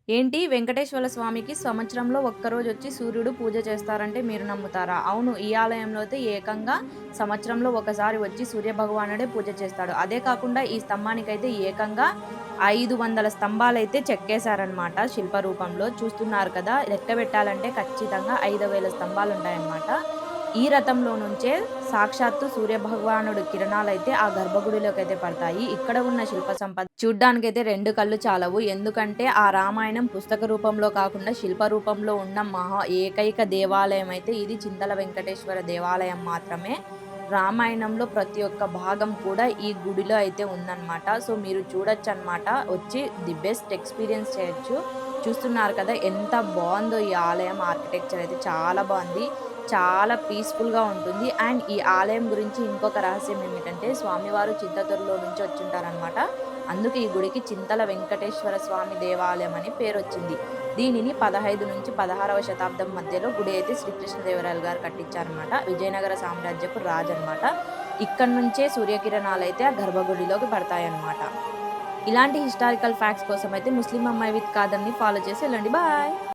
ఏంటి వెంకటేశ్వర స్వామికి సంవత్సరంలో ఒక్కరోజొచ్చి సూర్యుడు పూజ చేస్తారంటే మీరు నమ్ముతారా? అవును. ఈ ఆలయంలో అయితే ఏకంగా సంవత్సరంలో ఒకసారి వచ్చి సూర్య భగవానుడే పూజ చేస్తాడు. అదే కాకుండా ఈ స్తంభానికైతే ఏకంగా 500 స్తంభాలైతే చెక్కేశారనమాట శిల్ప రూపంలో. చూస్తున్నారు కదా! లెక్క పెట్టాలంటే ఖచ్చితంగా 5,000 స్తంభాలుంటాయన్నమాట. ఈ రథంలో నుంచే సాక్షాత్తు సూర్యభగవానుడి కిరణాలైతే ఆ గర్భగుడిలోకైతే పడతాయి. ఇక్కడ ఉన్న శిల్ప సంపద చూడ్డానికైతే 2 కళ్ళు చాలవు. ఎందుకంటే ఆ రామాయణం పుస్తక రూపంలో కాకుండా శిల్ప రూపంలో ఉన్న ఏకైక దేవాలయం అయితే ఇది చింతల వెంకటేశ్వర దేవాలయం మాత్రమే. రామాయణంలో ప్రతి ఒక్క భాగం కూడా ఈ గుడిలో అయితే ఉందన్నమాట. సో, మీరు చూడొచ్చన్నమాట. వచ్చి ది బెస్ట్ ఎక్స్‌పీరియన్స్ చేయొచ్చు. చూస్తున్నారు కదా! ఎంత బావుందో ఈ ఆలయం ఆర్కిటెక్చర్ అయితే చాలా బావుంది. చాలా పీస్‌ఫుల్‌గా ఉంటుంది. అండ్ ఈ ఆలయం గురించి ఇంకొక రహస్యం ఏమిటంటే స్వామివారు చింతతూరులో నుంచి వచ్చుంటారనమాట. అందుకే ఈ గుడికి చింతల వెంకటేశ్వర స్వామి దేవాలయం అని పేరొచ్చింది. దీనిని 15-16వ శతాబ్దం మధ్యలో గుడి అయితే శ్రీకృష్ణదేవరాయలు గారు కట్టించారనమాట. విజయనగర సామ్రాజ్యపు రాజనమాట. ఇక్కడి నుంచే సూర్యకిరణాలైతే ఆ గర్భగుడిలోకి పడతాయన్నమాట. ఇలాంటి హిస్టారికల్ ఫ్యాక్ట్స్ కోసమైతే ముస్లిం అమ్మాయి విత్ కాదర్‌ని ఫాలో చేసి ఎళ్ళండి. బాయ్.